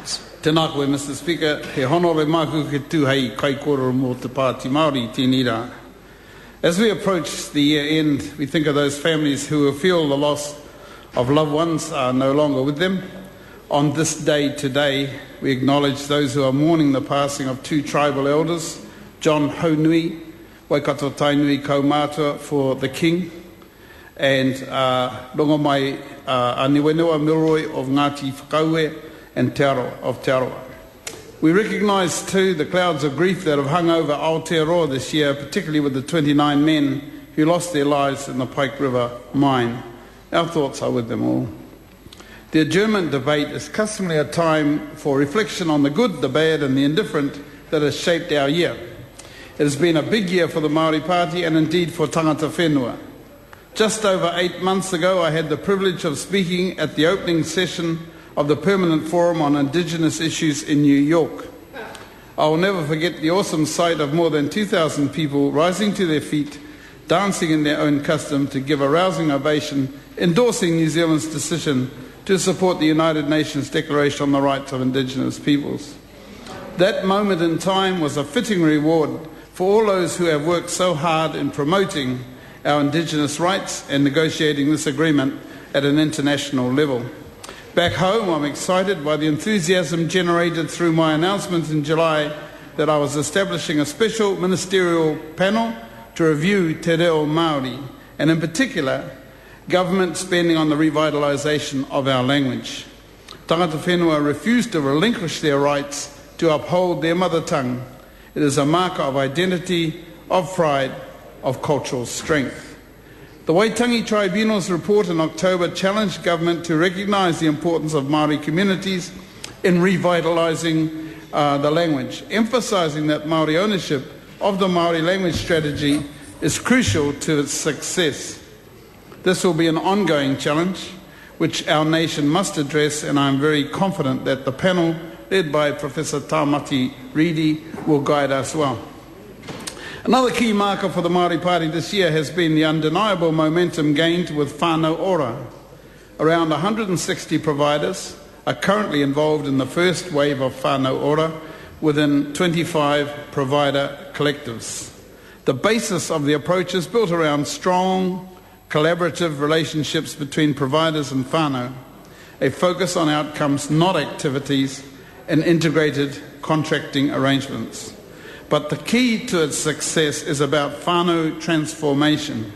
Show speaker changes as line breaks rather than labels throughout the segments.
Tēnā koe, Mr. Speaker, he honore māku ke tūhei kai kōrero mō te Pāti Māori tēnei rā. As we approach the year end, we think of those families who will feel the loss of loved ones are no longer with them. On this day today, we acknowledge those who are mourning the passing of two tribal elders, John Haunui, Waikato Tainui Kaumātua for the King, and rongo mai Aniwenua Milroy of Ngāti Whakaue and Te Aroa of Te Aroa. We recognise too the clouds of grief that have hung over Aotearoa this year, particularly with the 29 men who lost their lives in the Pike River mine. Our thoughts are with them all. The adjournment debate is customarily a time for reflection on the good, the bad and the indifferent that has shaped our year. It has been a big year for the Māori Party and indeed for tangata whenua. Just over 8 months ago, I had the privilege of speaking at the opening session of the Permanent Forum on Indigenous Issues in New York. I will never forget the awesome sight of more than 2,000 people rising to their feet, dancing in their own custom to give a rousing ovation, endorsing New Zealand's decision to support the United Nations Declaration on the Rights of Indigenous Peoples. That moment in time was a fitting reward for all those who have worked so hard in promoting our Indigenous rights and negotiating this agreement at an international level. Back home, I'm excited by the enthusiasm generated through my announcement in July that I was establishing a special ministerial panel to review Te Reo Māori, and in particular, government spending on the revitalisation of our language. Tangata whenua refused to relinquish their rights to uphold their mother tongue. It is a marker of identity, of pride, of cultural strength. The Waitangi Tribunal's report in October challenged government to recognise the importance of Māori communities in revitalising the language, emphasising that Māori ownership of the Māori language strategy is crucial to its success. This will be an ongoing challenge which our nation must address, and I am very confident that the panel led by Professor Tāmati Reedy will guide us well. Another key marker for the Māori Party this year has been the undeniable momentum gained with whānau ora. Around 160 providers are currently involved in the first wave of whānau ora within 25 provider collectives. The basis of the approach is built around strong, collaborative relationships between providers and whānau, a focus on outcomes, not activities, and integrated contracting arrangements. But the key to its success is about whānau transformation.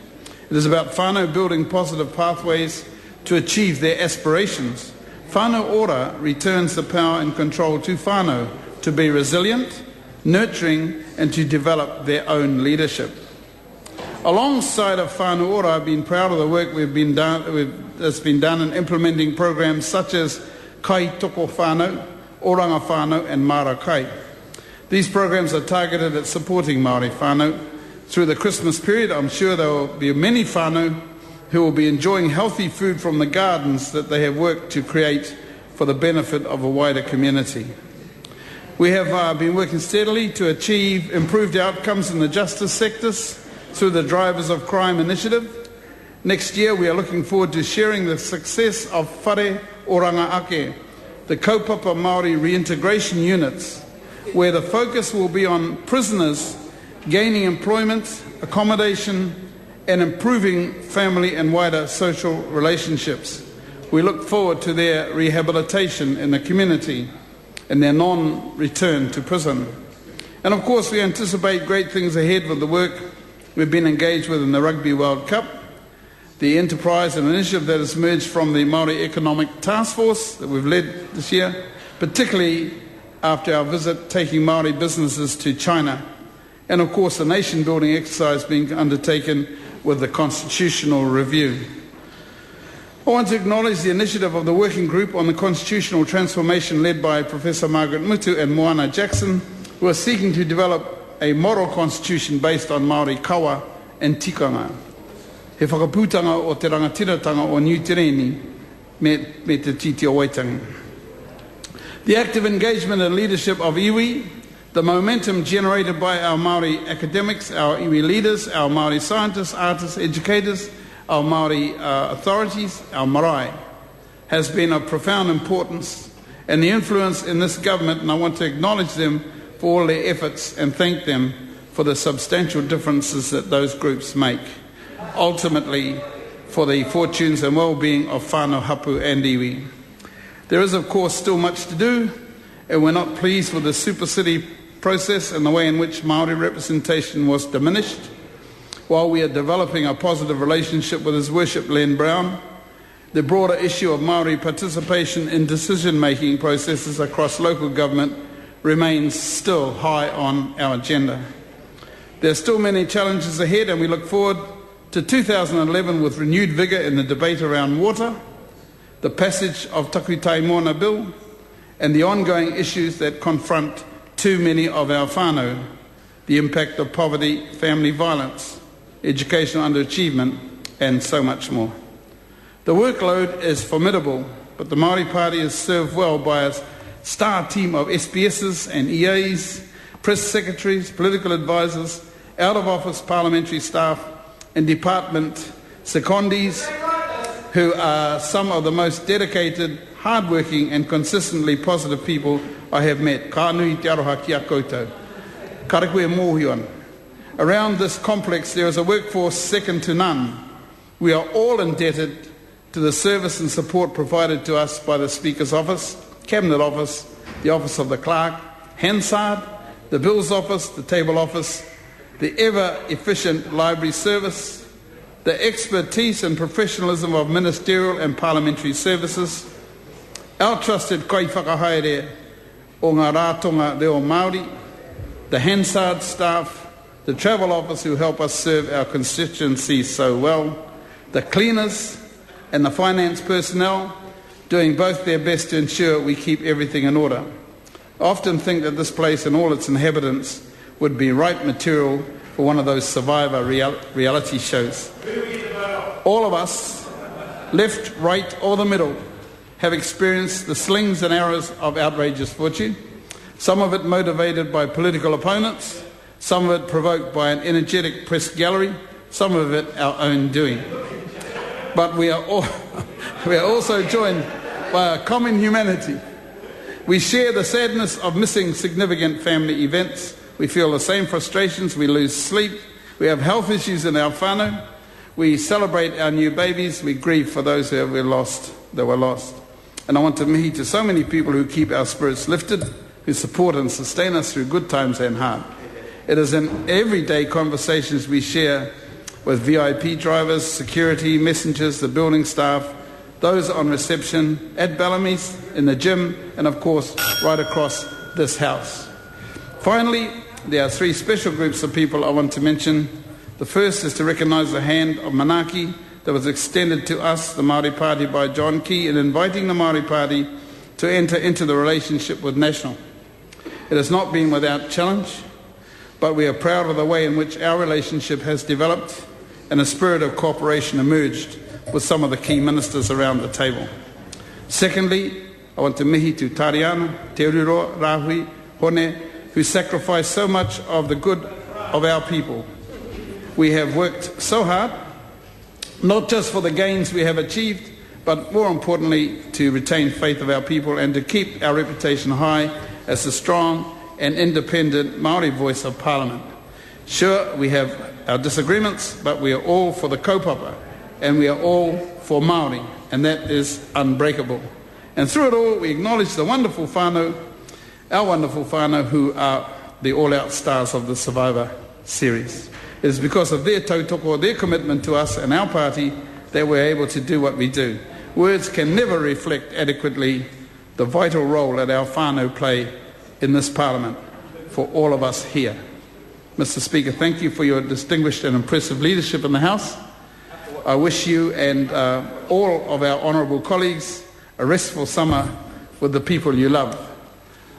It is about whānau building positive pathways to achieve their aspirations. Whānau ora returns the power and control to whānau to be resilient, nurturing, and to develop their own leadership. Alongside of whānau ora, I've been proud of the work that's been done in implementing programs such as Kai Toko Whānau, Oranga Whānau, and Mara Kai. These programs are targeted at supporting Māori whānau. Through the Christmas period, I'm sure there will be many whānau who will be enjoying healthy food from the gardens that they have worked to create for the benefit of a wider community. We have been working steadily to achieve improved outcomes in the justice sectors through the Drivers of Crime initiative. Next year, we are looking forward to sharing the success of Whare Oranga Ake, the kaupapa Māori reintegration units, where the focus will be on prisoners gaining employment, accommodation, and improving family and wider social relationships. We look forward to their rehabilitation in the community and their non-return to prison. And of course, we anticipate great things ahead with the work we've been engaged with in the Rugby World Cup, the enterprise and initiative that has emerged from the Māori Economic Task Force that we've led this year, particularly after our visit taking Māori businesses to China, and of course the nation-building exercise being undertaken with the constitutional review. I want to acknowledge the initiative of the Working Group on the Constitutional Transformation led by Professor Margaret Mutu and Moana Jackson, who are seeking to develop a model constitution based on Māori kawa and tikanga. He whakapūtanga o te rangatiratanga o New Tireni me te titi o Waitangi. The active engagement and leadership of iwi, the momentum generated by our Māori academics, our iwi leaders, our Māori scientists, artists, educators, our Māori authorities, our marae, has been of profound importance and the influence in this government, and I want to acknowledge them for all their efforts and thank them for the substantial differences that those groups make, ultimately for the fortunes and well-being of whānau hapu and iwi. There is, of course, still much to do, and we're not pleased with the Super City process and the way in which Māori representation was diminished. While we are developing a positive relationship with His Worship Len Brown, the broader issue of Māori participation in decision-making processes across local government remains still high on our agenda. There are still many challenges ahead, and we look forward to 2011 with renewed vigour in the debate around water, the passage of Takutai Moana Bill, and the ongoing issues that confront too many of our whānau, the impact of poverty, family violence, educational underachievement, and so much more. The workload is formidable, but the Māori Party is served well by a star team of SPSs and EAs, press secretaries, political advisors, out-of-office parliamentary staff, and department secondees, who are some of the most dedicated, hard-working, and consistently positive people I have met. Ka nui te aroha ki a koutou. Ka reku e mōhio ana. Around this complex, there is a workforce second to none. We are all indebted to the service and support provided to us by the Speaker's Office, Cabinet Office, the Office of the Clerk, Hansard, the Bills Office, the Table Office, the ever-efficient Library Service, the expertise and professionalism of ministerial and parliamentary services, our trusted kai whakahaere o ngā rātonga reo Māori, the Hansard staff, the Travel Office who help us serve our constituencies so well, the cleaners and the finance personnel doing both their best to ensure we keep everything in order. I often think that this place and all its inhabitants would be right material for one of those Survivor reality shows. All of us, left, right or the middle, have experienced the slings and arrows of outrageous fortune, some of it motivated by political opponents, some of it provoked by an energetic press gallery, some of it our own doing. But we are also joined by a common humanity. We share the sadness of missing significant family events. We feel the same frustrations. We lose sleep. We have health issues in our whānau. We celebrate our new babies. We grieve for those who were lost. And I want to mihi to so many people who keep our spirits lifted, who support and sustain us through good times and hard. It is in everyday conversations we share with VIP drivers, security, messengers, the building staff, those on reception, at Bellamy's, in the gym, and of course, right across this house. Finally, there are three special groups of people I want to mention. The first is to recognise the hand of Manaki that was extended to us, the Māori Party, by John Key in inviting the Māori Party to enter into the relationship with National. It has not been without challenge, but we are proud of the way in which our relationship has developed and a spirit of cooperation emerged with some of the key ministers around the table. Secondly, I want to mihi to Tariana, Te Ururo, Rahui, Hone, who sacrificed so much of the good of our people. We have worked so hard, not just for the gains we have achieved, but more importantly, to retain faith of our people and to keep our reputation high as a strong and independent Māori voice of Parliament. Sure, we have our disagreements, but we are all for the kaupapa, and we are all for Māori, and that is unbreakable. And through it all, we acknowledge the wonderful whānau, our wonderful whānau, who are the all-out stars of the Survivor series. It is because of their tautoko, their commitment to us and our party, that we're able to do what we do. Words can never reflect adequately the vital role that our whānau play in this Parliament for all of us here. Mr. Speaker, thank you for your distinguished and impressive leadership in the House. I wish you and all of our honourable colleagues a restful summer with the people you love.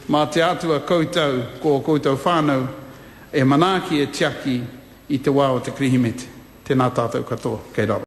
Mā te atua koutou, ko koutou whānau, e manaki e tiaki i te wā o te krihimete. Tēnā tātou katoa. Kei raro.